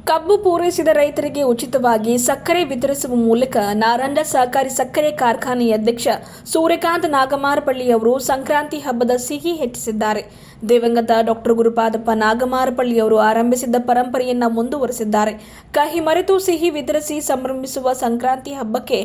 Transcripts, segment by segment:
ಕಬ್ಬು ಪೂರೈಸಿದ ರೈತರಿಗೆ ಉಚಿತವಾಗಿ ಸಕ್ಕರೆ ವಿತರಿಸುವ ಮೂಲಕ ನಾರಂಜ ಸಹಕಾರಿ ಸಕ್ಕರೆ ಕಾರ್ಖಾನೆಯ ಅಧ್ಯಕ್ಷ ಸೂರ್ಯಕಾಂತ್ ನಾಗಮಾರಪಳ್ಳಿ ಅವರು ಸಂಕ್ರಾಂತಿ ಹಬ್ಬದ ಸಿಹಿ ಹೆಚ್ಚಿಸಿದ್ದಾರೆ. ದಿವಂಗತ ಡಾಕ್ಟರ್ ಗುರುಪಾದಪ್ಪ ನಾಗಮಾರಪಳ್ಳಿ ಅವರು ಆರಂಭಿಸಿದ್ದ ಪರಂಪರೆಯನ್ನ ಮುಂದುವರೆಸಿದ್ದಾರೆ. ಕಹಿ ಮರೆತು ಸಿಹಿ ವಿತರಿಸಿ ಸಂಭ್ರಮಿಸುವ ಸಂಕ್ರಾಂತಿ ಹಬ್ಬಕ್ಕೆ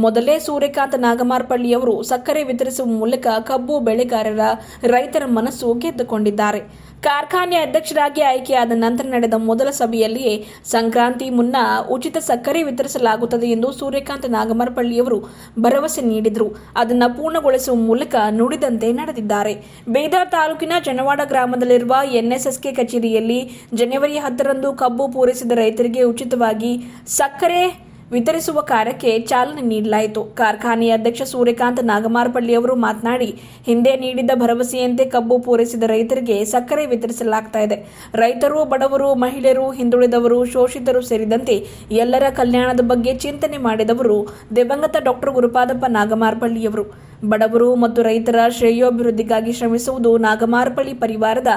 ಮೊದಲೇ ಸೂರ್ಯಕಾಂತ್ ನಾಗಮಾರಪಳ್ಳಿ ಅವರು ಸಕ್ಕರೆ ವಿತರಿಸುವ ಮೂಲಕ ಕಬ್ಬು ಬೆಳೆಗಾರರ ರೈತರ ಮನಸ್ಸು ಗೆದ್ದುಕೊಂಡಿದ್ದಾರೆ. ಕಾರ್ಖಾನೆಯ ಅಧ್ಯಕ್ಷರಾಗಿ ಆಯ್ಕೆಯಾದ ನಂತರ ನಡೆದ ಮೊದಲ ಸಭೆಯಲ್ಲಿಯೇ ಸಂಕ್ರಾಂತಿ ಮುನ್ನ ಉಚಿತ ಸಕ್ಕರೆ ವಿತರಿಸಲಾಗುತ್ತದೆ ಎಂದು ಸೂರ್ಯಕಾಂತ್ ನಾಗಮಾರಪಳ್ಳಿಯವರು ಭರವಸೆ ನೀಡಿದರು. ಅದನ್ನು ಪೂರ್ಣಗೊಳಿಸುವ ಮೂಲಕ ನುಡಿದಂತೆ ನಡೆದಿದ್ದಾರೆ. ಬೀದರ್ ತಾಲೂಕಿನ ಜನವಾಡ ಗ್ರಾಮದಲ್ಲಿರುವ ಎನ್ಎಸ್ಎಸ್ಕೆ ಕಚೇರಿಯಲ್ಲಿ ಜನವರಿ 10ರಂದು ಕಬ್ಬು ಪೂರೈಸಿದ ರೈತರಿಗೆ ಉಚಿತವಾಗಿ ಸಕ್ಕರೆ ವಿತರಿಸುವ ಕಾರ್ಯಕ್ಕೆ ಚಾಲನೆ ನೀಡಲಾಯಿತು. ಕಾರ್ಖಾನೆಯ ಅಧ್ಯಕ್ಷ ಸೂರ್ಯಕಾಂತ್ ನಾಗಮಾರಪಳ್ಳಿ ಅವರು ಮಾತನಾಡಿ, ಹಿಂದೆ ನೀಡಿದ್ದ ಭರವಸೆಯಂತೆ ಕಬ್ಬು ಪೂರೈಸಿದ ರೈತರಿಗೆ ಸಕ್ಕರೆ ವಿತರಿಸಲಾಗ್ತಾ ಇದೆ. ರೈತರು, ಬಡವರು, ಮಹಿಳೆಯರು, ಹಿಂದುಳಿದವರು, ಶೋಷಿತರು ಸೇರಿದಂತೆ ಎಲ್ಲರ ಕಲ್ಯಾಣದ ಬಗ್ಗೆ ಚಿಂತನೆ ಮಾಡಿದವರು ದಿವಂಗತ ಡಾಕ್ಟರ್ ಗುರುಪಾದಪ್ಪ ನಾಗಮಾರಪಳ್ಳಿಯವರು. ಬಡವರು ಮತ್ತು ರೈತರ ಶ್ರೇಯೋಭಿವೃದ್ಧಿಗಾಗಿ ಶ್ರಮಿಸುವುದು ನಾಗಮಾರಪಳ್ಳಿ ಪರಿವಾರದ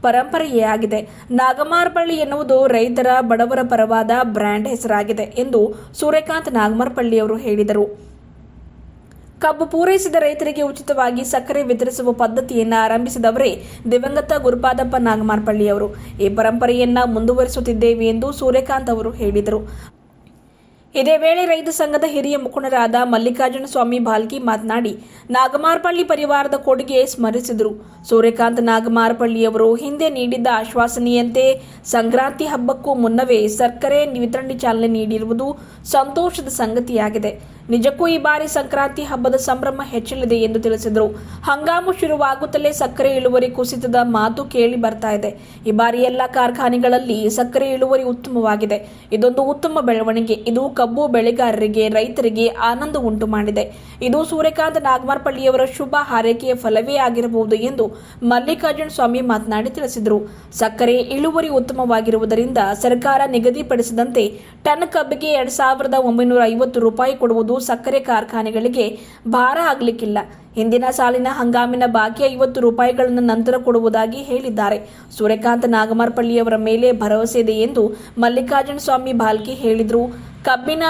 ಪರಂಪರೆಯೇ ಆಗಿದೆ. ನಾಗಮಾರಪಳ್ಳಿ ಎನ್ನುವುದು ರೈತರ, ಬಡವರ ಪರವಾದ ಬ್ರ್ಯಾಂಡ್ ಹೆಸರಾಗಿದೆ ಎಂದು ಸೂರ್ಯಕಾಂತ್ ನಾಗಮಾರಪಳ್ಳಿ ಅವರು ಹೇಳಿದರು. ಕಬ್ಬು ಪೂರೈಸಿದ ರೈತರಿಗೆ ಉಚಿತವಾಗಿ ಸಕ್ಕರೆ ವಿತರಿಸುವ ಪದ್ಧತಿಯನ್ನು ಆರಂಭಿಸಿದವರೇ ದಿವಂಗತ ಗುರುಪಾದಪ್ಪ ನಾಗಮಾರಪಳ್ಳಿ ಅವರು. ಈ ಪರಂಪರೆಯನ್ನ ಮುಂದುವರಿಸುತ್ತಿದ್ದೇವೆ ಎಂದು ಸೂರ್ಯಕಾಂತ್ ಅವರು ಹೇಳಿದರು. ಇದೇ ವೇಳೆ ರೈತ ಸಂಘದ ಹಿರಿಯ ಮುಖಂಡರಾದ ಮಲ್ಲಿಕಾರ್ಜುನ ಸ್ವಾಮಿ ಬಾಲ್ಕಿ ಮಾತನಾಡಿ ನಾಗಮಾರಪಳ್ಳಿ ಪರಿವಾರದ ಕೊಡುಗೆ ಸ್ಮರಿಸಿದರು. ಸೂರ್ಯಕಾಂತ್ ನಾಗಮಾರಪಳ್ಳಿಯವರು ಹಿಂದೆ ನೀಡಿದ್ದ ಆಶ್ವಾಸನೆಯಂತೆ ಸಂಕ್ರಾಂತಿ ಹಬ್ಬಕ್ಕೂ ಮುನ್ನವೇ ಸಕ್ಕರೆ ವಿತರಣೆ ಚಾಲನೆ ನೀಡಿರುವುದು ಸಂತೋಷದ ಸಂಗತಿಯಾಗಿದೆ. ನಿಜಕ್ಕೂ ಈ ಬಾರಿ ಸಂಕ್ರಾಂತಿ ಹಬ್ಬದ ಸಂಭ್ರಮ ಹೆಚ್ಚಲಿದೆ ಎಂದು ತಿಳಿಸಿದರು. ಹಂಗಾಮು ಶುರುವಾಗುತ್ತಲೇ ಸಕ್ಕರೆ ಇಳುವರಿ ಕುಸಿತದ ಮಾತು ಕೇಳಿ ಬರ್ತಾ ಇದೆ. ಈ ಬಾರಿ ಎಲ್ಲ ಕಾರ್ಖಾನೆಗಳಲ್ಲಿ ಸಕ್ಕರೆ ಇಳುವರಿ ಉತ್ತಮವಾಗಿದೆ. ಇದೊಂದು ಉತ್ತಮ ಬೆಳವಣಿಗೆ. ಇದು ಕಬ್ಬು ಬೆಳೆಗಾರರಿಗೆ, ರೈತರಿಗೆ ಆನಂದ ಉಂಟು ಮಾಡಿದೆ. ಇದು ಸೂರ್ಯಕಾಂತ್ ನಾಗಮಾರಪಳ್ಳಿಯವರ ಶುಭ ಹಾರೈಕೆಯ ಫಲವೇ ಆಗಿರಬಹುದು ಎಂದು ಮಲ್ಲಿಕಾರ್ಜುನ ಸ್ವಾಮಿ ಮಾತನಾಡಿ ತಿಳಿಸಿದರು. ಸಕ್ಕರೆ ಇಳುವರಿ ಉತ್ತಮವಾಗಿರುವುದರಿಂದ ಸರ್ಕಾರ ನಿಗದಿಪಡಿಸಿದಂತೆ ಟನ್ ಕಬ್ಬಿಗೆ 2,950 ರೂಪಾಯಿ ಕೊಡುವುದು ಸಕ್ಕರೆ ಕಾರ್ಖಾನೆಗಳಿಗೆ ಭಾರ ಆಗಲಿಕ್ಕಿಲ್ಲ. ಹಿಂದಿನ ಸಾಲಿನ ಹಂಗಾಮಿನ ಬಾಕಿ 50 ರೂಪಾಯಿಗಳನ್ನು ನಂತರ ಕೊಡುವುದಾಗಿ ಹೇಳಿದ್ದಾರೆ. ಸೂರ್ಯಕಾಂತ್ ನಾಗಮಾರಪಳ್ಳಿಯವರ ಮೇಲೆ ಭರವಸೆ ಇದೆ ಎಂದು ಮಲ್ಲಿಕಾರ್ಜುನ ಸ್ವಾಮಿ ಬಾಲ್ಕಿ ಹೇಳಿದರು. ಕಬ್ಬಿನ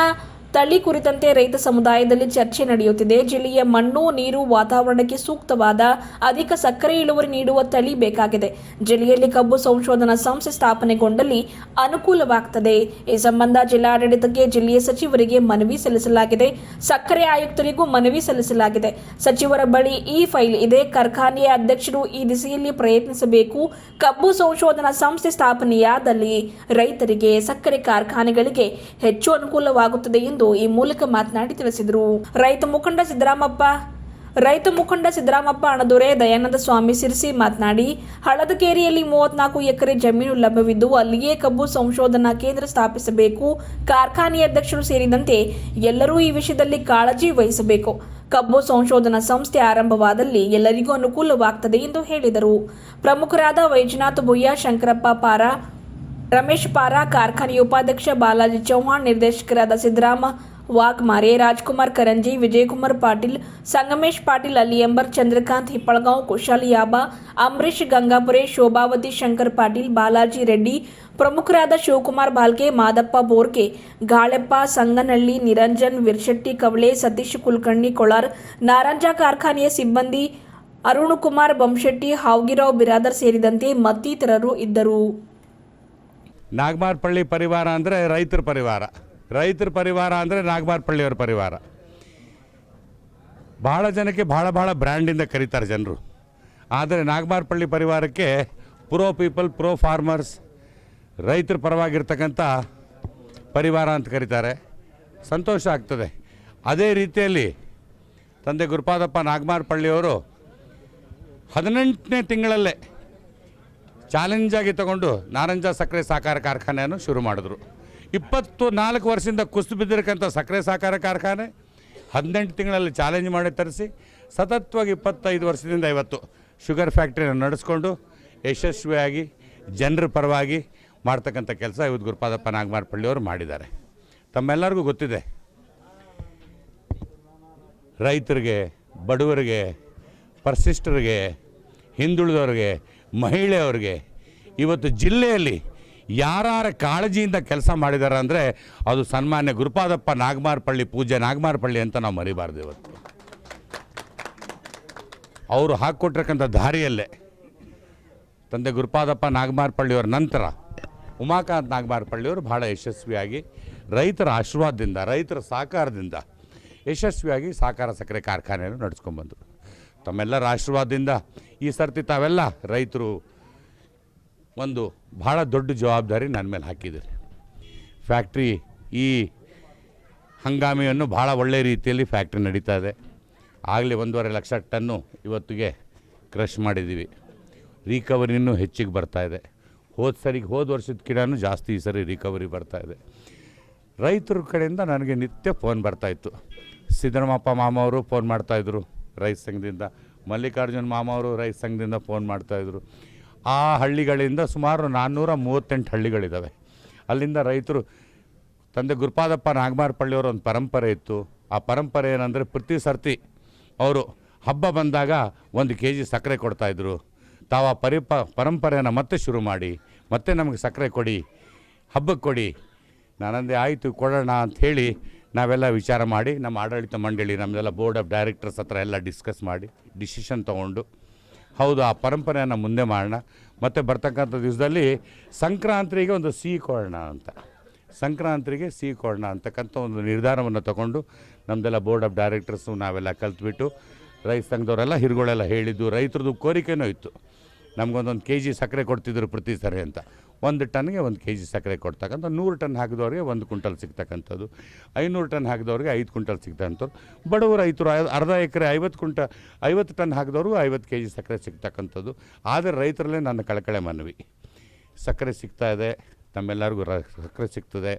ತಳಿ ಕುರಿತಂತೆ ರೈತ ಸಮುದಾಯದಲ್ಲಿ ಚರ್ಚೆ ನಡೆಯುತ್ತಿದೆ. ಜಿಲ್ಲೆಯ ಮಣ್ಣು, ನೀರು, ವಾತಾವರಣಕ್ಕೆ ಸೂಕ್ತವಾದ ಅಧಿಕ ಸಕ್ಕರೆ ಇಳುವರಿ ನೀಡುವ ತಳಿ ಬೇಕಾಗಿದೆ. ಜಿಲ್ಲೆಯಲ್ಲಿ ಕಬ್ಬು ಸಂಶೋಧನಾ ಸಂಸ್ಥೆ ಸ್ಥಾಪನೆಗೊಂಡಲ್ಲಿ ಅನುಕೂಲವಾಗುತ್ತದೆ. ಈ ಸಂಬಂಧ ಜಿಲ್ಲಾಡಳಿತಕ್ಕೆ ಜಿಲ್ಲೆಯ ಸಚಿವರಿಗೆ ಮನವಿ ಸಲ್ಲಿಸಲಾಗಿದೆ. ಸಕ್ಕರೆ ಆಯುಕ್ತರಿಗೂ ಮನವಿ ಸಲ್ಲಿಸಲಾಗಿದೆ. ಸಚಿವರ ಬಳಿ ಈ ಫೈಲ್ ಇದೆ. ಕಾರ್ಖಾನೆಯ ಅಧ್ಯಕ್ಷರು ಈ ದಿಸೆಯಲ್ಲಿ ಪ್ರಯತ್ನಿಸಬೇಕು. ಕಬ್ಬು ಸಂಶೋಧನಾ ಸಂಸ್ಥೆ ಸ್ಥಾಪನೆಯಾದಲ್ಲಿ ರೈತರಿಗೆ, ಸಕ್ಕರೆ ಕಾರ್ಖಾನೆಗಳಿಗೆ ಹೆಚ್ಚು ಅನುಕೂಲವಾಗುತ್ತದೆ ಎಂದು ಈ ಮೂಲಕ ಮಾತನಾಡಿ ತಿಳಿಸಿದರು. ರೈತ ಮುಖಂಡ ಸಿದ್ದರಾಮಪ್ಪ ಅಣದೊರೆ ದಯಾನಂದ ಸ್ವಾಮಿ ಸಿರ್ಸಿ ಮಾತನಾಡಿ, ಹಳದಕೇರಿಯಲ್ಲಿ 34 ಎಕರೆ ಜಮೀನು ಲಭ್ಯವಿದ್ದು ಅಲ್ಲಿಯೇ ಕಬ್ಬು ಸಂಶೋಧನಾ ಕೇಂದ್ರ ಸ್ಥಾಪಿಸಬೇಕು. ಕಾರ್ಖಾನೆಯ ಅಧ್ಯಕ್ಷರು ಸೇರಿದಂತೆ ಎಲ್ಲರೂ ಈ ವಿಷಯದಲ್ಲಿ ಕಾಳಜಿ ವಹಿಸಬೇಕು. ಕಬ್ಬು ಸಂಶೋಧನಾ ಸಂಸ್ಥೆ ಆರಂಭವಾದಲ್ಲಿ ಎಲ್ಲರಿಗೂ ಅನುಕೂಲವಾಗುತ್ತದೆ ಎಂದು ಹೇಳಿದರು. ಪ್ರಮುಖರಾದ ವೈಜನಾಥ್ ಬುಯ್ಯ, ಶಂಕರಪ್ಪ ಪಾರ, ರಮೇಶ್ ಪಾರ, ಕಾರ್ಖಾನೆಯ ಉಪಾಧ್ಯಕ್ಷ ಬಾಲಾಜಿ ಚೌಹಾಣ್, ನಿರ್ದೇಶಕರಾದ ಸಿದ್ದರಾಮ ವಾಘಮಾರೆ, ರಾಜ್ಕುಮಾರ್ ಕರಂಜಿ, ವಿಜಯಕುಮಾರ್ ಪಾಟೀಲ್, ಸಂಗಮೇಶ್ ಪಾಟೀಲ್, ಅಲಿಯಂಬರ್, ಚಂದ್ರಕಾಂತ್ ಹಿಪ್ಪಳಗಾಂವ್, ಕುಶಾಲ್ ಯಾಬಾ, ಅಂಬರೀಶ್ ಗಂಗಾಪುರೆ, ಶೋಭಾವತಿ, ಶಂಕರ್ ಪಾಟೀಲ್, ಬಾಲಾಜಿ ರೆಡ್ಡಿ, ಪ್ರಮುಖರಾದ ಶಿವಕುಮಾರ್ ಬಾಲ್ಕೆ, ಮಾದಪ್ಪ ಬೋರ್ಕೆ, ಗಾಳೆಪ್ಪ ಸಂಗನಹಳ್ಳಿ, ನಿರಂಜನ್ ವಿರ್ಶೆಟ್ಟಿ ಕವಳೆ, ಸತೀಶ್ ಕುಲಕರ್ಣಿ ಕೊಳಾರ್, ನಾರಂಜ ಕಾರ್ಖಾನೆಯ ಸಿಬ್ಬಂದಿ ಅರುಣಕುಮಾರ್ ಬಂಶೆಟ್ಟಿ, ಹಾವ್ಗಿರಾವ್ ಬಿರಾದರ್ ಸೇರಿದಂತೆ ಮತ್ತಿತರರು ಇದ್ದರು. ನಾಗಮಾರಪಳ್ಳಿ ಪರಿವಾರ ಅಂದರೆ ರೈತರ ಪರಿವಾರ ಅಂದರೆ ನಾಗಮಾರಪಳ್ಳಿಯವರ ಪರಿವಾರ. ಭಾಳ ಜನಕ್ಕೆ ಭಾಳ ಬ್ರ್ಯಾಂಡಿಂದ ಕರೀತಾರೆ ಜನರು. ಆದರೆ ನಾಗಮಾರಪಳ್ಳಿ ಪರಿವಾರಕ್ಕೆ ಪ್ರೋ ಪೀಪಲ್, ಪ್ರೋ ಫಾರ್ಮರ್ಸ್, ರೈತರ ಪರವಾಗಿರ್ತಕ್ಕಂಥ ಪರಿವಾರ ಅಂತ ಕರೀತಾರೆ. ಸಂತೋಷ ಆಗ್ತದೆ. ಅದೇ ರೀತಿಯಲ್ಲಿ ತಂದೆ ಗುರುಪಾದಪ್ಪ ನಾಗಮಾರಪಳ್ಳಿಯವರು 18ನೇ ತಿಂಗಳಲ್ಲೇ ಚಾಲೆಂಜಾಗಿ ತಗೊಂಡು ನಾರಂಜ ಸಕ್ಕರೆ ಸಹಕಾರ ಕಾರ್ಖಾನೆಯನ್ನು ಶುರು ಮಾಡಿದ್ರು. 24 ವರ್ಷದಿಂದ ಕುಸಿದು ಬಿದ್ದಿರಕ್ಕಂಥ ಸಕ್ಕರೆ ಸಹಕಾರ ಕಾರ್ಖಾನೆ 18 ತಿಂಗಳಲ್ಲಿ ಚಾಲೆಂಜ್ ಮಾಡಿ ತರಿಸಿ ಸತತವಾಗಿ 25 ವರ್ಷದಿಂದ ಇವತ್ತು ಶುಗರ್ ಫ್ಯಾಕ್ಟ್ರಿಯನ್ನು ನಡೆಸ್ಕೊಂಡು ಯಶಸ್ವಿಯಾಗಿ ಜನರ ಪರವಾಗಿ ಮಾಡ್ತಕ್ಕಂಥ ಕೆಲಸ ಇವತ್ತು ಗುರುಪಾದಪ್ಪ ನಾಗಮಾರಪಳ್ಳಿಯವರು ಮಾಡಿದ್ದಾರೆ. ತಮ್ಮೆಲ್ಲರಿಗೂ ಗೊತ್ತಿದೆ, ರೈತರಿಗೆ, ಬಡವರಿಗೆ, ಪರಿಶಿಷ್ಟರಿಗೆ, ಹಿಂದುಳಿದವರಿಗೆ, ಮಹಿಳೆಯರಿಗೆ ಇವತ್ತು ಜಿಲ್ಲೆಯಲ್ಲಿ ಯಾರ ಕಾಳಜಿಯಿಂದ ಕೆಲಸ ಮಾಡಿದ್ದಾರೆ ಅಂದರೆ ಅದು ಸನ್ಮಾನ್ಯ ಗುರುಪಾದಪ್ಪ ನಾಗಮಾರಪಳ್ಳಿ, ಪೂಜ್ಯ ನಾಗಮಾರಪಳ್ಳಿ ಅಂತ ನಾವು ಮರಿಬಾರ್ದು. ಇವತ್ತು ಅವರು ಹಾಕ್ಕೊಟ್ಟಿರ್ತಕ್ಕಂಥ ದಾರಿಯಲ್ಲೇ ತಂದೆ ಗುರುಪಾದಪ್ಪ ನಾಗಮಾರಪಳ್ಳಿಯವರ ನಂತರ ಉಮಾಕಾಂತ್ ನಾಗಮಾರಪಳ್ಳಿಯವರು ಭಾಳ ಯಶಸ್ವಿಯಾಗಿ ರೈತರ ಆಶೀರ್ವಾದದಿಂದ, ರೈತರ ಸಹಕಾರದಿಂದ ಯಶಸ್ವಿಯಾಗಿ ಸಹಕಾರ ಸಕ್ಕರೆ ಕಾರ್ಖಾನೆಯನ್ನು ನಡೆಸ್ಕೊಂಡ್ಬಂದರು. ತಮ್ಮೆಲ್ಲರ ಆಶೀರ್ವಾದದಿಂದ ಈ ಸರ್ತಿ ತಾವೆಲ್ಲ ರೈತರು ಒಂದು ಭಾಳ ದೊಡ್ಡ ಜವಾಬ್ದಾರಿ ನನ್ನ ಮೇಲೆ ಹಾಕಿದ್ದೀರಿ. ಫ್ಯಾಕ್ಟ್ರಿ ಈ ಹಂಗಾಮಿಯನ್ನು ಭಾಳ ಒಳ್ಳೆಯ ರೀತಿಯಲ್ಲಿ ಫ್ಯಾಕ್ಟ್ರಿ ನಡೀತಾ ಇದೆ. ಆಗಲೇ 1.5 ಲಕ್ಷ ಟನ್ನು ಇವತ್ತಿಗೆ ಕ್ರಷ್ ಮಾಡಿದ್ದೀವಿ. ರಿಕವರಿನೂ ಹೆಚ್ಚಿಗೆ ಬರ್ತಾಯಿದೆ. ಹೋದ ವರ್ಷದಕ್ಕಿಂತನೂ ಜಾಸ್ತಿ ಈ ಸರಿ ರಿಕವರಿ ಬರ್ತಾಯಿದೆ. ರೈತರ ಕಡೆಯಿಂದ ನನಗೆ ನಿತ್ಯ ಫೋನ್ ಬರ್ತಾಯಿತ್ತು. ಸಿದ್ದರಾಮಪ್ಪ ಮಾಮ ಅವರು ಫೋನ್ ಮಾಡ್ತಾಯಿದ್ರು ರೈತ ಸಂಘದಿಂದ, ಮಲ್ಲಿಕಾರ್ಜುನ್ ಮಾಮ ಅವರು ರೈತ ಸಂಘದಿಂದ ಫೋನ್ ಮಾಡ್ತಾಯಿದ್ರು. ಆ ಹಳ್ಳಿಗಳಿಂದ ಸುಮಾರು 438 ಹಳ್ಳಿಗಳಿದ್ದಾವೆ. ಅಲ್ಲಿಂದ ರೈತರು ತಂದೆ ಗುರುಪಾದಪ್ಪ ನಾಗಮಾರಪಳ್ಳಿಯವರ ಒಂದು ಪರಂಪರೆ ಇತ್ತು. ಆ ಪರಂಪರೆ ಏನಂದರೆ ಪ್ರತಿ ಸರ್ತಿ ಅವರು ಹಬ್ಬ ಬಂದಾಗ 1 kg ಸಕ್ಕರೆ ಕೊಡ್ತಾಯಿದ್ರು. ತಾವು ಆ ಪರಂಪರೆಯನ್ನು ಮತ್ತೆ ಶುರು ಮಾಡಿ ಮತ್ತೆ ನಮಗೆ ಸಕ್ಕರೆ ಕೊಡಿ, ಹಬ್ಬಕ್ಕೆ ಕೊಡಿ. ನಾನಂದೆ ಆಯಿತು ಕೊಡೋಣ ಅಂಥೇಳಿ ನಾವೆಲ್ಲ ವಿಚಾರ ಮಾಡಿ ನಮ್ಮ ಆಡಳಿತ ಮಂಡಳಿ, ನಮ್ಮದೆಲ್ಲ ಬೋರ್ಡ್ ಆಫ್ ಡೈರೆಕ್ಟರ್ಸ್ ಹತ್ರ ಎಲ್ಲ ಡಿಸ್ಕಸ್ ಮಾಡಿ ಡಿಸಿಷನ್ ತೊಗೊಂಡು ಹೌದು ಆ ಪರಂಪರೆಯನ್ನು ಮುಂದೆ ಮಾಡೋಣ. ಮತ್ತು ಬರ್ತಕ್ಕಂಥ ದಿವಸದಲ್ಲಿ ಸಂಕ್ರಾಂತಿಗೆ ಒಂದು ಸಿಹಿ ಕೊಡೋಣ ಅಂತ, ಸಂಕ್ರಾಂತಿಗೆ ಸಿಹಿ ಕೊಡೋಣ ಅಂತಕ್ಕಂಥ ಒಂದು ನಿರ್ಧಾರವನ್ನು ತಗೊಂಡು ನಮ್ಮದೆಲ್ಲ ಬೋರ್ಡ್ ಆಫ್ ಡೈರೆಕ್ಟರ್ಸು ನಾವೆಲ್ಲ ಕಲ್ತ್ಬಿಟ್ಟು ರೈತ ಸಂಘದವರೆಲ್ಲ ಹಿರುಗಳೆಲ್ಲ ಹೇಳಿದ್ದು. ರೈತರದ್ದು ಕೋರಿಕೆನೂ ಇತ್ತು, ನಮಗೊಂದೊಂದು kg ಸಕ್ಕರೆ ಕೊಡ್ತಿದ್ರು ಪ್ರತಿ ಸರಿ ಅಂತ. 1 ಟನ್ಗೆ 1 kg ಸಕ್ಕರೆ ಕೊಡ್ತಕ್ಕಂಥ, 100 ಟನ್ ಹಾಕಿದವ್ರಿಗೆ 1 ಕ್ವಿಂಟಲ್ ಸಿಗ್ತಕ್ಕಂಥದ್ದು, 500 ಟನ್ ಹಾಕಿದವ್ರಿಗೆ 5 ಕ್ವಿಂಟಲ್ ಸಿಗ್ತಕ್ಕಂಥವ್ರು. ಬಡವರು ರೈತರು ಅರ್ಧ ಎಕರೆ 50 ಟನ್ ಹಾಕಿದವ್ರಿಗೂ 50 kg ಸಕ್ಕರೆ ಸಿಗ್ತಕ್ಕಂಥದ್ದು. ಆದರೆ ರೈತರಲ್ಲೇ ನನ್ನ ಕಳಕಳೆ ಮನವಿ, ಸಕ್ಕರೆ ಸಿಗ್ತಾಯಿದೆ, ತಮ್ಮೆಲ್ಲರಿಗೂ ಸಕ್ಕರೆ ಸಿಗ್ತದೆ.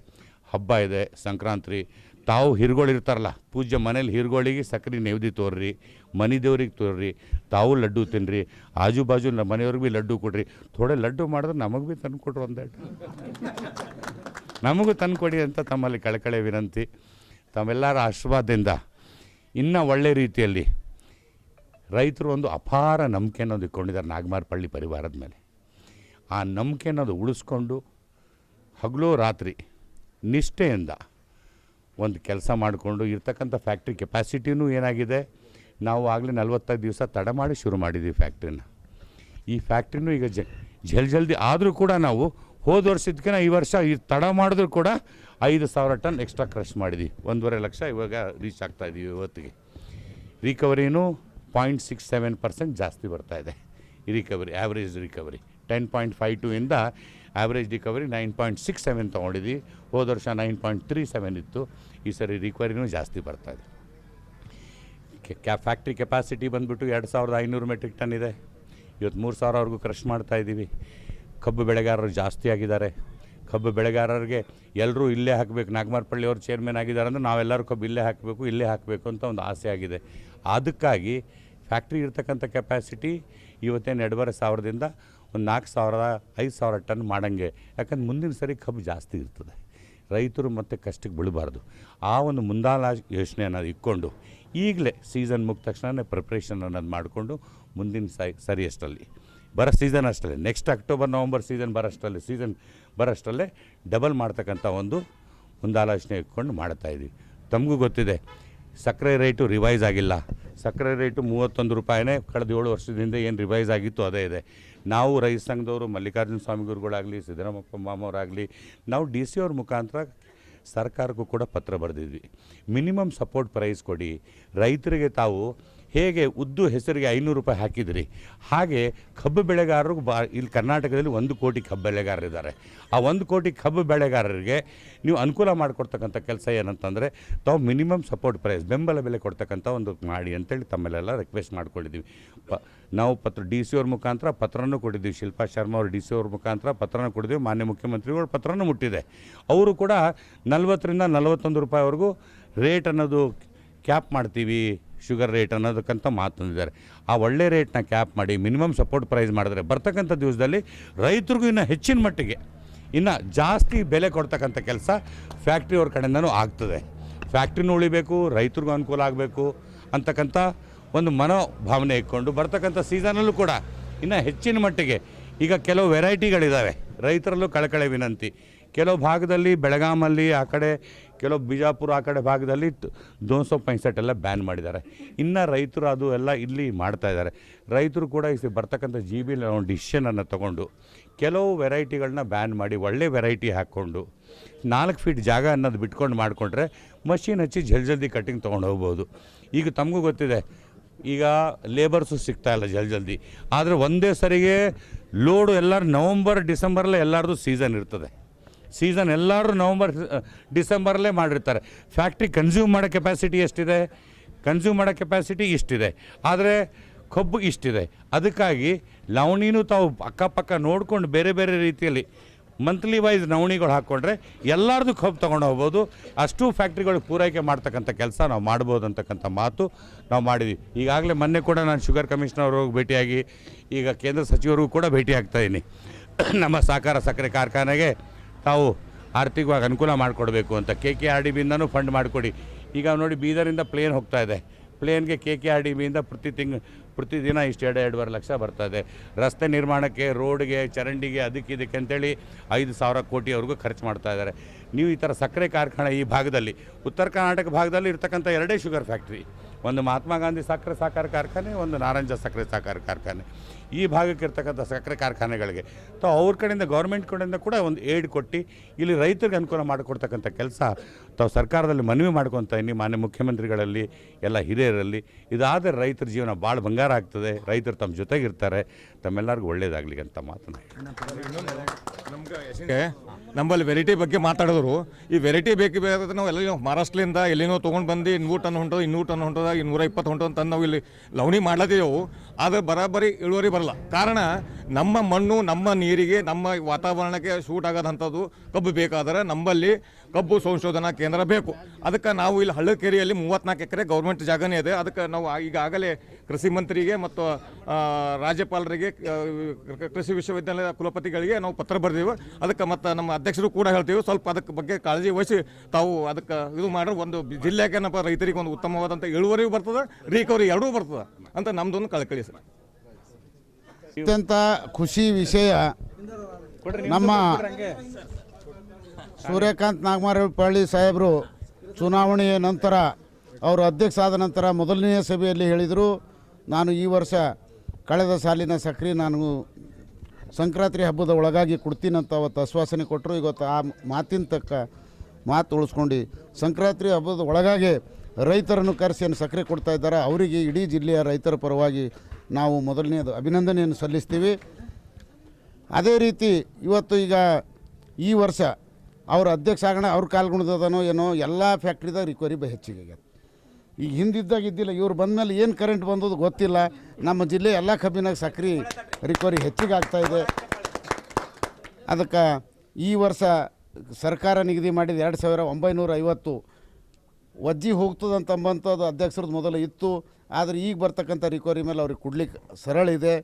ಹಬ್ಬ ಇದೆ ಸಂಕ್ರಾಂತಿ, ತಾವು ಹಿರುಗಳಿರ್ತಾರಲ್ಲ ಪೂಜ್ಯ ಮನೇಲಿ ಹಿರುಗಳಿಗೆ ಸಕ್ಕರೆ ನೆವದಿ ತೋರ್ರಿ, ಮನೆ ದೇವ್ರಿಗೆ ತೋರ್ರಿ, ತಾವು ಲಡ್ಡು ತಿನ್ನಿರಿ, ಆಜು ಬಾಜು ಮನೆಯವ್ರಿಗೆ ಭೀ ಲಡ್ಡು ಕೊಡ್ರಿ. ಥೋಡೆ ಲಡ್ಡು ಮಾಡಿದ್ರೆ ನಮಗೆ ಭೀ ತಂದು ಕೊಡ್ರಿ, ಒಂದೆರಡು ನಮಗೂ ತಂದು ಕೊಡಿ ಅಂತ ತಮ್ಮಲ್ಲಿ ಕಳಕಳೆ ವಿನಂತಿ. ತಮ್ಮೆಲ್ಲರ ಆಶೀರ್ವಾದದಿಂದ ಇನ್ನೂ ಒಳ್ಳೆ ರೀತಿಯಲ್ಲಿ ರೈತರು ಒಂದು ಅಪಾರ ನಂಬಿಕೆ ಅನ್ನೋದು ಇಟ್ಕೊಂಡಿದ್ದಾರೆ ನಾಗಮಾರಪಳ್ಳಿ ಪರಿವಾರದ ಮೇಲೆ. ಆ ನಂಬಿಕೆ ಅನ್ನೋದು ಉಳಿಸ್ಕೊಂಡು ಹಗಲು ರಾತ್ರಿ ನಿಷ್ಠೆಯಿಂದ ಒಂದು ಕೆಲಸ ಮಾಡಿಕೊಂಡು ಇರ್ತಕ್ಕಂಥ ಫ್ಯಾಕ್ಟ್ರಿ ಕೆಪಾಸಿಟಿನೂ ಏನಾಗಿದೆ, ನಾವು ಆಗಲೇ 45 ದಿವಸ ತಡ ಮಾಡಿ ಶುರು ಮಾಡಿದ್ದೀವಿ ಫ್ಯಾಕ್ಟ್ರಿನ. ಈ ಫ್ಯಾಕ್ಟ್ರಿನೂ ಈಗ ಜಲ್ದಿ ಆದರೂ ಕೂಡ ನಾವು ಹೋದ ವರ್ಷದಕ್ಕಿಂತ ಈ ವರ್ಷ ಈ ತಡ ಮಾಡಿದ್ರು ಕೂಡ 5,000 ಟನ್ ಎಕ್ಸ್ಟ್ರಾ ಕ್ರಷ್ ಮಾಡಿದ್ವಿ. 1.5 ಲಕ್ಷ ಇವಾಗ ರೀಚ್ ಆಗ್ತಾಯಿದ್ದೀವಿ. ಇವತ್ತಿಗೆ ರಿಕವರಿನೂ 0.67% ಜಾಸ್ತಿ ಬರ್ತಾಯಿದೆ. ಈ ರಿಕವರಿ ಆ್ಯಾವ್ರೇಜ್ ರಿಕವರಿ 10.52 ಇಂದ ಆ್ಯಾವ್ರೇಜ್ ರಿಕವರಿ 9.67 ತೊಗೊಂಡಿದ್ವಿ. ಹೋದ ವರ್ಷ 9.37 ಇತ್ತು. ಈ ಸರಿ ರಿಕವರಿನೂ ಜಾಸ್ತಿ ಬರ್ತಾಯಿದೆ. ಫ್ಯಾಕ್ಟ್ರಿ ಕೆಪಾಸಿಟಿ ಬಂದುಬಿಟ್ಟು 2,500 ಮೆಟ್ರಿಕ್ ಟನ್ ಇದೆ. ಇವತ್ತು 3,000ವರೆಗೂ ಕ್ರಷ್ ಮಾಡ್ತಾಯಿದ್ದೀವಿ. ಕಬ್ಬು ಬೆಳೆಗಾರರು ಜಾಸ್ತಿ ಆಗಿದ್ದಾರೆ. ಕಬ್ಬು ಬೆಳೆಗಾರರಿಗೆ ಎಲ್ಲರೂ ಇಲ್ಲೇ ಹಾಕಬೇಕು, ನಾಗಮಾರಪಳ್ಳಿಯವರು ಚೇರ್ಮನ್ ಆಗಿದ್ದಾರೆ ಅಂದರೆ ನಾವೆಲ್ಲರೂ ಕಬ್ಬು ಇಲ್ಲೇ ಹಾಕಬೇಕು ಅಂತ ಒಂದು ಆಸೆ ಆಗಿದೆ. ಅದಕ್ಕಾಗಿ ಫ್ಯಾಕ್ಟ್ರಿ ಇರ್ತಕ್ಕಂಥ ಕೆಪಾಸಿಟಿ ಇವತ್ತೇನು 2,500ದಿಂದ ಒಂದು 4,000-5,000 ಟನ್ ಮಾಡಂಗೆ. ಯಾಕಂದ್ರೆ ಮುಂದಿನ ಸರಿ ಕಬ್ಬು ಜಾಸ್ತಿ ಇರ್ತದೆ, ರೈತರು ಮತ್ತು ಕಷ್ಟಕ್ಕೆ ಬೀಳಬಾರ್ದು. ಆ ಒಂದು ಮುಂದಾಲ ಯೋಚನೆ ಅನ್ನೋದು ಇಟ್ಕೊಂಡು ಈಗಲೇ ಸೀಸನ್ ಮುಗಿದ ತಕ್ಷಣ ಪ್ರಿಪ್ರೇಷನ್ ಅನ್ನೋದು ಮಾಡಿಕೊಂಡು ಮುಂದಿನ ಸರಿ ಅಷ್ಟರಲ್ಲಿ ಬರೋ ಸೀಸನ್ ಅಷ್ಟಲ್ಲೇ ನೆಕ್ಸ್ಟ್ ಅಕ್ಟೋಬರ್ ನವಂಬರ್ ಸೀಸನ್ ಬರೋಷ್ಟರಲ್ಲೇ ಡಬಲ್ ಮಾಡ್ತಕ್ಕಂಥ ಒಂದು ಮುಂದಾಲೋಚನೆ ಇಟ್ಕೊಂಡು ಮಾಡ್ತಾಯಿದ್ವಿ. ತಮಗೂ ಗೊತ್ತಿದೆ ಸಕ್ಕರೆ ರೇಟು ರಿವೈಸ್ ಆಗಿಲ್ಲ. ಸಕ್ಕರೆ ರೇಟು 31 ರೂಪಾಯಿನೇ ಕಳೆದ 7 ವರ್ಷದಿಂದ ಏನು ರಿವೈಸ್ ಆಗಿತ್ತು ಅದೇ ಇದೆ. ನಾವು ರೈತ ಸಂಘದವರು, ಮಲ್ಲಿಕಾರ್ಜುನ ಸ್ವಾಮಿ ಗುರುಗಳಾಗಲಿ, ಸಿದ್ದರಾಮಪ್ಪ ಮಾಮವರಾಗಲಿ, ನಾವು DC ಅವ್ರ ಮುಖಾಂತರ ಸರ್ಕಾರಕ್ಕೂ ಕೂಡ ಪತ್ರ ಬರೆದಿದ್ವಿ. ಮಿನಿಮಮ್ ಸಪೋರ್ಟ್ ಪ್ರೈಸ್ ಕೊಡಿ, ರೈತರಿಗೆ ತಾವು ಹೇಗೆ ಉದ್ದು ಹೆಸರಿಗೆ 500 ರೂಪಾಯಿ ಹಾಕಿದ್ರಿ ಹಾಗೆ ಕಬ್ಬು ಬೆಳೆಗಾರರು ಇಲ್ಲಿ ಕರ್ನಾಟಕದಲ್ಲಿ 1 ಕೋಟಿ ಕಬ್ಬು ಬೆಳೆಗಾರರಿದ್ದಾರೆ. ಆ 1 ಕೋಟಿ ಕಬ್ಬು ಬೆಳೆಗಾರರಿಗೆ ನೀವು ಅನುಕೂಲ ಮಾಡಿಕೊಡ್ತಕ್ಕಂಥ ಕೆಲಸ ಏನಂತಂದರೆ ತಾವು ಮಿನಿಮಮ್ ಸಪೋರ್ಟ್ ಪ್ರೈಸ್ ಬೆಂಬಲ ಬೆಲೆ ಕೊಡ್ತಕ್ಕಂಥ ಒಂದು ಮಾಡಿ ಅಂತೇಳಿ ತಮ್ಮಲ್ಲೆಲ್ಲ ರಿಕ್ವೆಸ್ಟ್ ಮಾಡ್ಕೊಂಡಿದ್ದೀವಿ. ನಾವು DC ಅವ್ರ ಮುಖಾಂತರ ಪತ್ರನೂ ಕೊಟ್ಟಿದ್ದೀವಿ. ಶಿಲ್ಪಾ ಶರ್ಮಾ ಅವರು DC ಅವ್ರ ಮುಖಾಂತರ ಪತ್ರನೂ ಕೊಟ್ಟಿದ್ದೀವಿ. ಮಾನ್ಯ ಮುಖ್ಯಮಂತ್ರಿಗಳು ಪತ್ರನೂ ಮುಟ್ಟಿದೆ. ಅವರು ಕೂಡ 40ರಿಂದ 41 ರೂಪಾಯಿವರೆಗೂ ರೇಟ್ ಅನ್ನೋದು ಕ್ಯಾಪ್ ಮಾಡ್ತೀವಿ, ಶುಗರ್ ರೇಟ್ ಅನ್ನೋದಕ್ಕಂತ ಮಾತಂದಿದ್ದಾರೆ. ಆ ಒಳ್ಳೆ ರೇಟ್ನ ಕ್ಯಾಪ್ ಮಾಡಿ ಮಿನಿಮಮ್ ಸಪೋರ್ಟ್ ಪ್ರೈಸ್ ಮಾಡಿದ್ರೆ ಬರ್ತಕ್ಕಂಥ ದಿವಸದಲ್ಲಿ ರೈತರಿಗೂ ಇನ್ನೂ ಹೆಚ್ಚಿನ ಮಟ್ಟಿಗೆ ಇನ್ನು ಜಾಸ್ತಿ ಬೆಲೆ ಕೊಡ್ತಕ್ಕಂಥ ಕೆಲಸ ಫ್ಯಾಕ್ಟ್ರಿಯವ್ರ ಕಡೆಯಿಂದನೂ ಆಗ್ತದೆ. ಫ್ಯಾಕ್ಟ್ರಿನೂ ಉಳಿಬೇಕು, ರೈತರಿಗೂ ಅನುಕೂಲ ಆಗಬೇಕು ಅಂತಕ್ಕಂಥ ಒಂದು ಮನೋಭಾವನೆ ಇಟ್ಕೊಂಡು ಬರ್ತಕ್ಕಂಥ ಸೀಸನಲ್ಲೂ ಕೂಡ ಇನ್ನು ಹೆಚ್ಚಿನ ಮಟ್ಟಿಗೆ ಈಗ ಕೆಲವು ವೆರೈಟಿಗಳಿದ್ದಾವೆ. ರೈತರಲ್ಲೂ ಕಳಕಳೆ ವಿನಂತಿ, ಕೆಲವು ಭಾಗದಲ್ಲಿ ಬೆಳಗಾಮಲ್ಲಿ ಆ ಕಡೆ, ಕೆಲವು ಬಿಜಾಪುರ ಆ ಕಡೆ ಭಾಗದಲ್ಲಿ 265 ಎಲ್ಲ ಬ್ಯಾನ್ ಮಾಡಿದ್ದಾರೆ. ಇನ್ನು ರೈತರು ಅದು ಎಲ್ಲ ಇಲ್ಲಿ ಮಾಡ್ತಾಯಿದ್ದಾರೆ. ರೈತರು ಕೂಡ ಈ ಬರ್ತಕ್ಕಂಥ GB ಒಂದು ಡಿಸಿಷನನ್ನು ತೊಗೊಂಡು ಕೆಲವು ವೆರೈಟಿಗಳನ್ನ ಬ್ಯಾನ್ ಮಾಡಿ ಒಳ್ಳೆ ವೆರೈಟಿ ಹಾಕ್ಕೊಂಡು 4 ಫೀಟ್ ಜಾಗ ಅನ್ನೋದು ಬಿಟ್ಕೊಂಡು ಮಾಡಿಕೊಂಡ್ರೆ ಮಷಿನ್ ಹಚ್ಚಿ ಜಲ್ದಿ ಕಟ್ಟಿಂಗ್ ತೊಗೊಂಡು ಹೋಗ್ಬೋದು. ಈಗ ತಮಗೂ ಗೊತ್ತಿದೆ, ಈಗ ಲೇಬರ್ಸು ಸಿಗ್ತಾಯಿಲ್ಲ ಜಲ್ದಿ. ಆದರೆ ಒಂದೇ ಸರಿಗೆ ಲೋಡು ಎಲ್ಲರೂ ನವಂಬರ್ ಡಿಸೆಂಬರಲ್ಲೇ ಎಲ್ಲರದು ಸೀಸನ್ ಇರ್ತದೆ. ಸೀಸನ್ ಎಲ್ಲರೂ ನವಂಬರ್ ಡಿಸೆಂಬರಲ್ಲೇ ಮಾಡಿರ್ತಾರೆ. ಫ್ಯಾಕ್ಟ್ರಿ ಕನ್ಸ್ಯೂಮ್ ಮಾಡೋ ಕೆಪಾಸಿಟಿ ಎಷ್ಟಿದೆ? ಕನ್ಸ್ಯೂಮ್ ಮಾಡೋ ಕೆಪಾಸಿಟಿ ಇಷ್ಟಿದೆ, ಆದರೆ ಕಬ್ಬು ಇಷ್ಟಿದೆ. ಅದಕ್ಕಾಗಿ ನವಣಿನೂ ತಾವು ಅಕ್ಕಪಕ್ಕ ನೋಡ್ಕೊಂಡು ಬೇರೆ ಬೇರೆ ರೀತಿಯಲ್ಲಿ ಮಂತ್ಲಿ ವೈಸ್ ನವಣಿಗಳು ಹಾಕ್ಕೊಂಡ್ರೆ ಎಲ್ಲರದು ಕಬ್ಬು ತೊಗೊಂಡು ಹೋಗ್ಬೋದು. ಅಷ್ಟು ಫ್ಯಾಕ್ಟ್ರಿಗಳಿಗೆ ಪೂರೈಕೆ ಮಾಡ್ತಕ್ಕಂಥ ಕೆಲಸ ನಾವು ಮಾಡ್ಬೋದು ಅಂತಕ್ಕಂಥ ಮಾತು ನಾವು ಮಾಡಿದ್ವಿ. ಈಗಾಗಲೇ ಮೊನ್ನೆ ಕೂಡ ನಾನು ಶುಗರ್ ಕಮಿಷನರ್ ಹೋಗಿ ಭೇಟಿಯಾಗಿ ಈಗ ಕೇಂದ್ರ ಸಚಿವರಿಗೂ ಕೂಡ ಭೇಟಿ ಆಗ್ತಾಯಿದ್ದೀನಿ. ನಮ್ಮ ಸಹಕಾರ ಸಕ್ಕರೆ ಕಾರ್ಖಾನೆಗೆ ತಾವು ಆರ್ಥಿಕವಾಗಿ ಅನುಕೂಲ ಮಾಡಿಕೊಡ್ಬೇಕು ಅಂತ KKRDBಯಿಂದನೂ ಫಂಡ್ ಮಾಡಿಕೊಡಿ. ಈಗ ನೋಡಿ ಬೀದರಿಂದ ಪ್ಲೇನ್ ಹೋಗ್ತಾ ಇದೆ, ಪ್ಲೇನ್ಗೆ KKRDBಯಿಂದ ಪ್ರತಿದಿನ ಇಷ್ಟು 2-2.5 ಲಕ್ಷ ಬರ್ತಾಯಿದೆ. ರಸ್ತೆ ನಿರ್ಮಾಣಕ್ಕೆ, ರೋಡ್ಗೆ, ಚರಂಡಿಗೆ, ಇದಕ್ಕೆ ಅಂತೇಳಿ 5,000 ಕೋಟಿವರೆಗೂ ಖರ್ಚು ಮಾಡ್ತಾಯಿದ್ದಾರೆ. ನೀವು ಈ ಥರ ಸಕ್ಕರೆ ಕಾರ್ಖಾನೆ ಈ ಭಾಗದಲ್ಲಿ, ಉತ್ತರ ಕರ್ನಾಟಕ ಭಾಗದಲ್ಲಿ ಇರ್ತಕ್ಕಂಥ 2 ಶುಗರ್ ಫ್ಯಾಕ್ಟ್ರಿ, ಒಂದು ಮಹಾತ್ಮ ಗಾಂಧಿ ಸಕ್ಕರೆ ಸಹಕಾರ ಕಾರ್ಖಾನೆ, ಒಂದು ನಾರಂಜ ಸಕ್ಕರೆ ಸಹಕಾರ ಕಾರ್ಖಾನೆ. ಈ ಭಾಗಕ್ಕೆ ಇರ್ತಕ್ಕಂಥ ಸಕ್ಕರೆ ಕಾರ್ಖಾನೆಗಳಿಗೆ ಅವ್ರ ಕಡೆಯಿಂದ ಗೌರ್ಮೆಂಟ್ ಕಡೆಯಿಂದ ಕೂಡ ಒಂದು ಏಡ್ ಕೊಟ್ಟು ಇಲ್ಲಿ ರೈತರಿಗೆ ಅನುಕೂಲ ಮಾಡಿಕೊಡ್ತಕ್ಕಂಥ ಕೆಲಸ ತಾವು ಸರ್ಕಾರದಲ್ಲಿ ಮನವಿ ಮಾಡ್ಕೊತ ಇದ್ದೀನಿ. ಮಾನ್ಯ ಮುಖ್ಯಮಂತ್ರಿಗಳಲ್ಲಿ, ಎಲ್ಲ ಹಿರಿಯರಲ್ಲಿ. ಇದಾದರೆ ರೈತರ ಜೀವನ ಭಾಳ ಬಂಗಾರ ಆಗ್ತದೆ. ರೈತರು ತಮ್ಮ ಜೊತೆಗಿರ್ತಾರೆ. ತಮ್ಮೆಲ್ಲರಿಗೂ ಒಳ್ಳೇದಾಗಲಿ ಅಂತ ಮಾತನ್ನ ನಮ್ಗೆ ನಮ್ಮಲ್ಲಿ ವೆರೈಟಿ ಬಗ್ಗೆ ಮಾತಾಡಿದ್ರು. ಈ ವೆರೈಟಿ ಬೇಕಾದ್ರೆ ನಾವು ಎಲ್ಲ ಮಹಾರಾಷ್ಟ್ರದಿಂದ ಎಲ್ಲಿನೋ ತೊಗೊಂಡು ಬಂದು 100 ಟನ್ ಹೊಂಟೋದು, 200 ಟನ್ ಹೊಂಟೋದ, 120 ಹೊಂಟೋ ಅಂತ ನಾವು ಇಲ್ಲಿ ಲವಣಿ ಮಾಡ್ಲತ್ತೀವಿ. ಆದರೆ ಬರಾಬರಿ ಇಳುವರಿ ಬರಲ್ಲ. ಕಾರಣ ನಮ್ಮ ಮಣ್ಣು, ನಮ್ಮ ನೀರಿಗೆ, ನಮ್ಮ ವಾತಾವರಣಕ್ಕೆ ಸೂಟ್ ಆಗೋದಂಥದ್ದು ಕಬ್ಬು ಬೇಕಾದರೆ ನಮ್ಮಲ್ಲಿ ಕಬ್ಬು ಸಂಶೋಧನಾ ಕೇಂದ್ರ ಬೇಕು. ಅದಕ್ಕೆ ನಾವು ಇಲ್ಲಿ ಹಳ್ಳಕೆರೆಯಲ್ಲಿ 34 ಎಕರೆ ಗೌರ್ಮೆಂಟ್ ಜಾಗನೇ ಇದೆ. ಅದಕ್ಕೆ ನಾವು ಈಗಾಗಲೇ ಕೃಷಿ ಮಂತ್ರಿಗೆ ಮತ್ತು ರಾಜ್ಯಪಾಲರಿಗೆ, ಕೃಷಿ ವಿಶ್ವವಿದ್ಯಾಲಯದ ಕುಲಪತಿಗಳಿಗೆ ನಾವು ಪತ್ರ ಬರೆದೀವಿ. ಅದಕ್ಕೆ ಮತ್ತು ನಮ್ಮ ಅಧ್ಯಕ್ಷರು ಕೂಡ ಹೇಳ್ತೀವಿ, ಸ್ವಲ್ಪ ಅದಕ್ಕೆ ಬಗ್ಗೆ ಕಾಳಜಿ ವಹಿಸಿ ತಾವು ಅದಕ್ಕೆ ಇದು ಮಾಡ್ರೆ ಒಂದು ಜಿಲ್ಲೆಗೆ ಏನಪ್ಪ ರೈತರಿಗೆ ಒಂದು ಉತ್ತಮವಾದಂಥ ಇಳುವರಿಯೂ ಬರ್ತದೆ, ರಿಕವರಿ ಎರಡೂ ಬರ್ತದೆ ಅಂತ ನಮ್ಮದೊಂದು ಕಳಕಳಿ ಸರ್. ಅತ್ಯಂತ ಖುಷಿ ವಿಷಯ, ನಮ್ಮ ಸೂರ್ಯಕಾಂತ್ ನಾಗಮಾರಪಳ್ಳಿ ಸಾಹೇಬರು ಚುನಾವಣೆಯ ನಂತರ ಅವರು ಅಧ್ಯಕ್ಷ ಆದ ನಂತರ ಮೊದಲನೆಯ ಸಭೆಯಲ್ಲಿ ಹೇಳಿದರು, ನಾನು ಈ ವರ್ಷ ಕಳೆದ ಸಾಲಿನ ಸಕ್ರೆ ನಾನು ಸಂಕ್ರಾಂತಿ ಹಬ್ಬದ ಒಳಗಾಗಿ ಕೊಡ್ತೀನಂತ ಅವತ್ತು ಆಶ್ವಾಸನೆ ಕೊಟ್ಟರು. ಇವತ್ತು ಆ ಮಾತಿನ ತಕ್ಕ ಮಾತು ಉಳಿಸ್ಕೊಂಡು ಸಂಕ್ರಾಂತಿ ಹಬ್ಬದ ಒಳಗಾಗಿ ರೈತರನ್ನು ಕರೆಸಿ ಸಕ್ಕರೆ ಕೊಡ್ತಾ ಇದ್ದಾರೆ. ಅವರಿಗೆ ಇಡೀ ಜಿಲ್ಲೆಯ ರೈತರ ಪರವಾಗಿ ನಾವು ಮೊದಲನೇದು ಅಭಿನಂದನೆಯನ್ನು ಸಲ್ಲಿಸ್ತೀವಿ. ಅದೇ ರೀತಿ ಇವತ್ತು ಈಗ ಈ ವರ್ಷ ಅವ್ರ ಅಧ್ಯಕ್ಷ ಆಗೋಣ, ಅವ್ರ ಕಾಲ್ಗುಣದನೋ ಏನೋ ಎಲ್ಲ ಫ್ಯಾಕ್ಟ್ರಿದಾಗ ರಿಕವರಿ ಹೆಚ್ಚಿಗೆ ಆಗ್ಯದ. ಈಗ ಹಿಂದಿದ್ದಾಗ ಇದ್ದಿಲ್ಲ, ಇವ್ರು ಬಂದಮೇಲೆ ಏನು ಕರೆಂಟ್ ಬಂದದ್ದು ಗೊತ್ತಿಲ್ಲ. ನಮ್ಮ ಜಿಲ್ಲೆ ಎಲ್ಲ ಕಬ್ಬಿನಾಗ ಸಕ್ರೆ ರಿಕವರಿ ಹೆಚ್ಚಿಗೆ ಆಗ್ತಾಯಿದೆ. ಅದಕ್ಕೆ ಈ ವರ್ಷ ಸರ್ಕಾರ ನಿಗದಿ ಮಾಡಿದ 2,950 ವಜ್ಜಿ ಹೋಗ್ತದಂತಂಬಂಥದ್ದು ಅಧ್ಯಕ್ಷರದ್ದು ಮೊದಲು ಇತ್ತು. ಆದರೆ ಈಗ ಬರ್ತಕ್ಕಂಥ ರಿಕವರಿ ಮೇಲೆ ಅವ್ರಿಗೆ ಕೊಡ್ಲಿಕ್ಕೆ ಸರಳ ಇದೆ,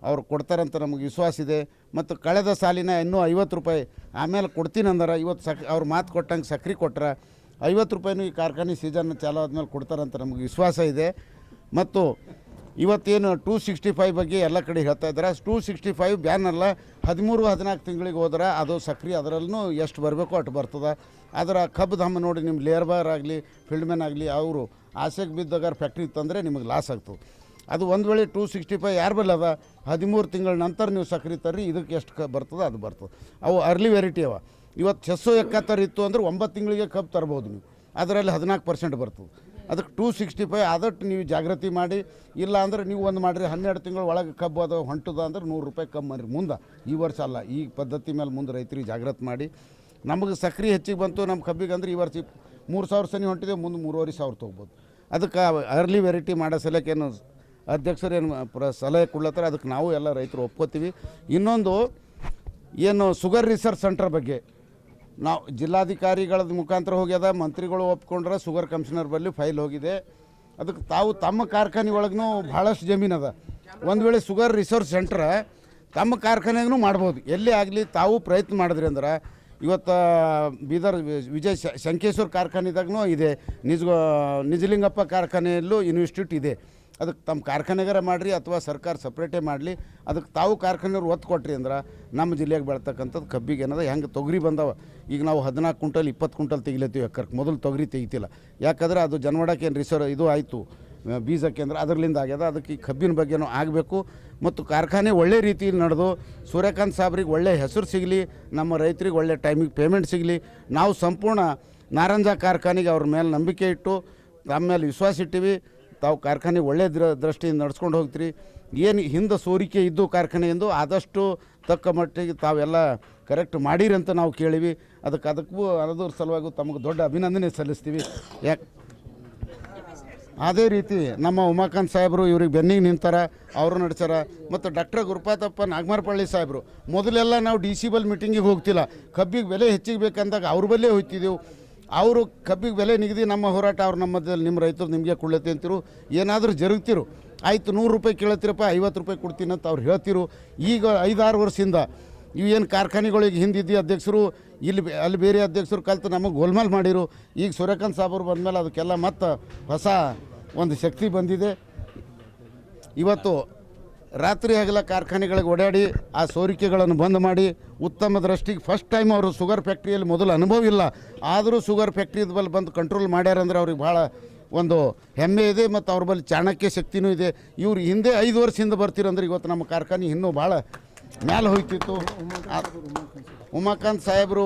ಅವ್ರು ಕೊಡ್ತಾರಂತ ನಮಗೆ ವಿಶ್ವಾಸ ಇದೆ. ಮತ್ತು ಕಳೆದ ಸಾಲಿನ ಇನ್ನೂ 50 ರೂಪಾಯಿ ಆಮೇಲೆ ಕೊಡ್ತೀನಿ ಅಂದ್ರೆ, ಇವತ್ತು ಅವ್ರು ಮಾತು ಕೊಟ್ಟಂಗೆ ಸಕ್ರೆ ಕೊಟ್ಟರೆ 50 ರೂಪಾಯಿನೂ ಈ ಕಾರ್ಖಾನೆ ಸೀಸನ್ ಚಾಲು ಆದಮೇಲೆ ಕೊಡ್ತಾರಂತ ನಮಗೆ ವಿಶ್ವಾಸ ಇದೆ. ಮತ್ತು ಇವತ್ತೇನು 265 ಬಗ್ಗೆ ಎಲ್ಲ ಕಡೆ ಹೇಳ್ತಾ ಇದ್ದಾರೆ. 265 ಬ್ಯಾನ್ ಅಲ್ಲ, 13-14 ತಿಂಗಳಿಗೆ ಹೋದ್ರೆ ಅದು ಸಕ್ರೆ ಅದರಲ್ಲೂ ಎಷ್ಟು ಬರಬೇಕೋ ಅಷ್ಟು ಬರ್ತದೆ. ಅದರ ಕಬ್ಬು ಧಾಮ ನೋಡಿ, ನಿಮ್ಮ ಲೇಬರ್ ಆಗಲಿ, ಫೀಲ್ಡ್ ಮ್ಯಾನ್ ಆಗಲಿ, ಅವರು ಆಸೆಗೆ ಬಿದ್ದಾಗ ಫ್ಯಾಕ್ಟ್ರಿ ಇತ್ತಂದರೆ ನಿಮಗೆ ಲಾಸ್ ಆಗ್ತದೆ. ಅದು ಒಂದು ವೇಳೆ 265 ಯಾರು ಬಲ್ಲ ಅದ 13 ತಿಂಗಳ ನಂತರ ನೀವು ಸಕ್ರೆ ತರ್ರಿ, ಇದಕ್ಕೆ ಎಷ್ಟು ಬರ್ತದೆ ಅದು ಬರ್ತದೆ. ಅವು ಅರ್ಲಿ ವೆರೈಟಿ ಅವ. ಇವತ್ತು 671 ಇತ್ತು ಅಂದ್ರೆ 9 ತಿಂಗಳಿಗೆ ಕಬ್ಬು ತರ್ಬೋದು ನೀವು, ಅದರಲ್ಲಿ 14% ಬರ್ತದೆ. ಅದಕ್ಕೆ 265 ಆದಷ್ಟು ನೀವು ಜಾಗೃತಿ ಮಾಡಿ. ಇಲ್ಲ ಅಂದ್ರೆ ನೀವು ಒಂದು ಮಾಡಿರಿ 12 ತಿಂಗಳ ಒಳಗೆ ಕಬ್ಬು ಅದು ಹೊಂಟದ ಅಂದ್ರೆ 100 ರೂಪಾಯಿ ಕಮ್ಮಿ ಮಾಡಿರಿ. ಮುಂದೆ ಈ ವರ್ಷ ಅಲ್ಲ, ಈ ಪದ್ಧತಿ ಮೇಲೆ ಮುಂದೆ ರೈತರಿಗೆ ಜಾಗೃತಿ ಮಾಡಿ. ನಮಗೆ ಸಕ್ರೆ ಹೆಚ್ಚಿಗೆ ಬಂತು ನಮ್ಮ ಕಬ್ಬಿಗೆ ಅಂದ್ರೆ ಈ ವರ್ಷ 3,000 ಸನಿ ಹೊಂಟಿದೆ, ಮುಂದೆ 3,500 ತೊಗೋಬೋದು. ಅದಕ್ಕೆ ಅರ್ಲಿ ವೆರೈಟಿ ಮಾಡೋ ಸಲಕ್ಕೇನು ಅಧ್ಯಕ್ಷರೇನು ಸಲಹೆ ಕೊಡ್ಲತ್ತಾರೆ, ಅದಕ್ಕೆ ನಾವು ಎಲ್ಲ ರೈತರು ಒಪ್ಕೋತೀವಿ. ಇನ್ನೊಂದು ಏನು ಶುಗರ್ ರಿಸರ್ಚ್ ಸೆಂಟರ್ ಬಗ್ಗೆ ನಾವು ಜಿಲ್ಲಾಧಿಕಾರಿಗಳ ಮುಖಾಂತರ ಹೋಗ್ಯದ, ಮಂತ್ರಿಗಳು ಒಪ್ಕೊಂಡ್ರೆ ಶುಗರ್ ಕಮಿಷನರ್ ಬಳಿ ಫೈಲ್ ಹೋಗಿದೆ. ಅದಕ್ಕೆ ತಾವು ತಮ್ಮ ಕಾರ್ಖಾನೆ ಒಳಗೂ ಭಾಳಷ್ಟು ಜಮೀನು ಅದ. ಒಂದು ವೇಳೆ ಶುಗರ್ ರಿಸರ್ಚ್ ಸೆಂಟ್ರ್ ತಮ್ಮ ಕಾರ್ಖಾನೆಗೂ ಮಾಡ್ಬೋದು. ಎಲ್ಲೇ ಆಗಲಿ ತಾವು ಪ್ರಯತ್ನ ಮಾಡಿದ್ರಿ ಅಂದ್ರೆ, ಇವತ್ತು ಬೀದರ್ ವಿಜಯ್ ಶಂಕೇಶ್ವರ್ ಕಾರ್ಖಾನೆದಾಗೂ ಇದೆ, ನಿಜಲಿಂಗಪ್ಪ ಕಾರ್ಖಾನೆಯಲ್ಲೂ ಇನ್ಸ್ಟಿಟ್ಯೂಟ್ ಇದೆ. ಅದಕ್ಕೆ ತಮ್ಮ ಕಾರ್ಖಾನೆಗಾರ ಮಾಡಿರಿ ಅಥವಾ ಸರ್ಕಾರ ಸಪ್ರೇಟೇ ಮಾಡಲಿ, ಅದಕ್ಕೆ ತಾವು ಕಾರ್ಖಾನೆಯವ್ರು ಒತ್ತು ಕೊಟ್ರಿ ಅಂದ್ರೆ ನಮ್ಮ ಜಿಲ್ಲೆಗೆ ಬೆಳ್ತಕ್ಕಂಥದ್ದು ಕಬ್ಬಿಗೆ ಏನದ ಹೆಂಗೆ ತೊಗರಿ ಬಂದವ, ಈಗ ನಾವು 14 ಕ್ವಿಂಟಲ್ 20 ಕ್ವಿಂಟಲ್ ತೆಗಿಲತ್ತೀವಿ ಎಕ್ಕರ್ಗೆ, ಮೊದಲು ತೊಗರಿ ತೆಗಿತಿಲ್ಲ. ಯಾಕಂದ್ರೆ ಅದು ಜನವಾಡಕ್ಕೆ ಏನು ಇದು ಆಯಿತು ಬೀಜಕ್ಕೆ ಅಂದ್ರೆ ಅದರಲ್ಲಿಂದ ಆಗ್ಯದ. ಅದಕ್ಕೆ ಈ ಕಬ್ಬಿನ ಬಗ್ಗೆನೂ ಆಗಬೇಕು ಮತ್ತು ಕಾರ್ಖಾನೆ ಒಳ್ಳೆ ರೀತಿಯಲ್ಲಿ ನಡೆದು ಸೂರ್ಯಕಾಂತ್ ಸಾಬ್ರಿಗೆ ಒಳ್ಳೆ ಹೆಸರು ಸಿಗಲಿ, ನಮ್ಮ ರೈತರಿಗೆ ಒಳ್ಳೆ ಟೈಮಿಗೆ ಪೇಮೆಂಟ್ ಸಿಗಲಿ. ನಾವು ಸಂಪೂರ್ಣ ನಾರಂಜ ಕಾರ್ಖಾನೆಗೆ ಅವ್ರ ಮೇಲೆ ನಂಬಿಕೆ ಇಟ್ಟು ತಮ್ಮ ಮೇಲೆ ವಿಶ್ವಾಸ ಇಟ್ಟಿವಿ. ತಾವು ಕಾರ್ಖಾನೆ ಒಳ್ಳೆ ದೃಷ್ಟಿಯಿಂದ ನಡ್ಸ್ಕೊಂಡು ಹೋಗ್ತೀರಿ. ಏನು ಹಿಂದೆ ಸೋರಿಕೆ ಇದ್ದು ಕಾರ್ಖಾನೆಯಿಂದ ಆದಷ್ಟು ತಕ್ಕ ಮಟ್ಟಿಗೆ ತಾವೆಲ್ಲ ಕರೆಕ್ಟ್ ಮಾಡಿರಿ ಅಂತ ನಾವು ಕೇಳಿವಿ. ಅದಕ್ಕೂ ಅದ್ರ ಸಲುವಾಗಿ ತಮಗೆ ದೊಡ್ಡ ಅಭಿನಂದನೆ ಸಲ್ಲಿಸ್ತೀವಿ. ಯಾಕೆ ಅದೇ ರೀತಿ ನಮ್ಮ ಉಮಾಕಾಂತ್ ಸಾಹೇಬರು ಇವ್ರಿಗೆ ಬೆನ್ನಿಗೆ ನಿಂತಾರ, ಅವರು ನಡ್ಸ್ಯಾರ. ಮತ್ತು ಡಾಕ್ಟರ್ ಗುರುಪಾತಪ್ಪ ನಾಗಮಾರಪಳ್ಳಿ ಸಾಹೇಬರು ಮೊದಲೆಲ್ಲ ನಾವು ಡಿಸಿಬಲ್ ಮೀಟಿಂಗಿಗೆ ಹೋಗ್ತಿಲ್ಲ, ಕಬ್ಬಿಗೆ ಬೆಲೆ ಹೆಚ್ಚಿಗೆ ಬೇಕಂದಾಗ ಅವ್ರ ಬಲ್ಲೇ ಹೋಗ್ತಿದ್ದೆವು. ಅವರು ಕಬ್ಬಿಗೆ ಬೆಲೆ ನಿಗದಿ ನಮ್ಮ ಹೋರಾಟ, ಅವ್ರು ನಮ್ಮದಲ್ಲಿ ನಿಮ್ಮ ರೈತರು ನಿಮಗೆ ಕೊಡ್ಲತ್ತಿ ಅಂತಿರು, ಏನಾದರೂ ಜರುಗ್ತಿರು ಆಯಿತು 100 ರೂಪಾಯಿ ಕೇಳತ್ತೀರಪ್ಪ 50 ರೂಪಾಯಿ ಕೊಡ್ತೀನಿ ಅಂತ ಅವ್ರು ಹೇಳ್ತಿರು. ಈಗ 5-6 ವರ್ಷದಿಂದ ಇವೇನು ಕಾರ್ಖಾನೆಗಳಿಗೆ ಹಿಂದಿದ್ದ ಅಧ್ಯಕ್ಷರು ಅಲ್ಲಿ ಬೇರೆ ಅಧ್ಯಕ್ಷರು ಕಲ್ತು ನಮಗೆ ಗೋಲ್ಮಾಲ್ ಮಾಡಿರು. ಈಗ ಸೂರ್ಯಕಾಂತ್ ಸಾಬರು ಬಂದಮೇಲೆ ಅದಕ್ಕೆಲ್ಲ ಮತ್ತು ಹೊಸ ಒಂದು ಶಕ್ತಿ ಬಂದಿದೆ. ಇವತ್ತು ರಾತ್ರಿ ಹಗಲ ಕಾರ್ಖಾನೆಗಳಿಗೆ ಓಡಾಡಿ ಆ ಸೋರಿಕೆಗಳನ್ನು ಬಂದ್ ಮಾಡಿ ಉತ್ತಮ ದೃಷ್ಟಿಗೆ ಫಸ್ಟ್ ಟೈಮ್ ಅವರು ಶುಗರ್ ಫ್ಯಾಕ್ಟ್ರಿಯಲ್ಲಿ ಮೊದಲು ಅನುಭವ ಇಲ್ಲ, ಆದರೂ ಶುಗರ್ ಫ್ಯಾಕ್ಟ್ರಿ ಬಲ್ಲಿ ಬಂದು ಕಂಟ್ರೋಲ್ ಮಾಡ್ಯಾರಂದ್ರೆ ಅವ್ರಿಗೆ ಭಾಳ ಒಂದು ಹೆಮ್ಮೆ ಇದೆ ಮತ್ತು ಅವ್ರ ಬಳಿ ಚಾಣಕ್ಯ ಶಕ್ತಿನೂ ಇದೆ. ಇವ್ರು ಹಿಂದೆ 5 ವರ್ಷದಿಂದ ಬರ್ತಿರಂದ್ರೆ ಇವತ್ತು ನಮ್ಮ ಕಾರ್ಖಾನೆ ಇನ್ನೂ ಭಾಳ ಮ್ಯಾಲೆ ಹೋಗ್ತಿತ್ತು. ಉಮಾಕಾಂತ್ ಸಾಹೇಬರು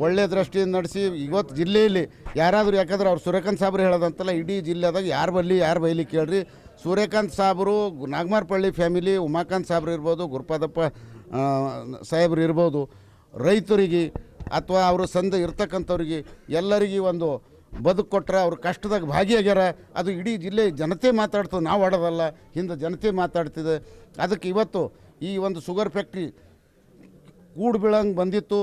ಒಳ್ಳೆ ದೃಷ್ಟಿಯಿಂದ ನಡೆಸಿ ಇವತ್ತು ಜಿಲ್ಲೆಯಲ್ಲಿ ಯಾರಾದರೂ, ಯಾಕಂದ್ರೆ ಅವ್ರು ಸೂರ್ಯಕಾಂತ್ ಸಾಹೇಬ್ರು ಹೇಳೋದಂತಲ್ಲ, ಇಡೀ ಜಿಲ್ಲೆದಾಗ ಯಾರು ಬೈಲಿ ಕೇಳ್ರಿ, ಸೂರ್ಯಕಾಂತ್ ಸಾಹೇಬರು, ನಾಗಮಾರಪಳ್ಳಿ ಫ್ಯಾಮಿಲಿ, ಉಮಾಕಾಂತ್ ಸಾಹೇಬ್ರು ಇರ್ಬೋದು, ಗುರುಪಾದಪ್ಪ ಸಾಹೇಬ್ರು ಇರ್ಬೋದು, ರೈತರಿಗೆ ಅಥವಾ ಅವರು ಸಂದ ಇರ್ತಕ್ಕಂಥವ್ರಿಗೆ ಎಲ್ಲರಿಗೆ ಒಂದು ಬದುಕು ಕೊಟ್ಟರೆ ಅವ್ರ ಕಷ್ಟದಾಗ ಭಾಗಿಯಾಗ್ಯಾರ. ಅದು ಇಡೀ ಜಿಲ್ಲೆ ಜನತೆ ಮಾತಾಡ್ತದೆ, ನಾವು ಆಡೋದಲ್ಲ, ಹಿಂದೆ ಜನತೆ ಮಾತಾಡ್ತಿದೆ. ಅದಕ್ಕೆ ಇವತ್ತು ಈ ಒಂದು ಶುಗರ್ ಫ್ಯಾಕ್ಟ್ರಿ ಕೂಡು ಬೀಳಂಗೆ ಬಂದಿತ್ತು.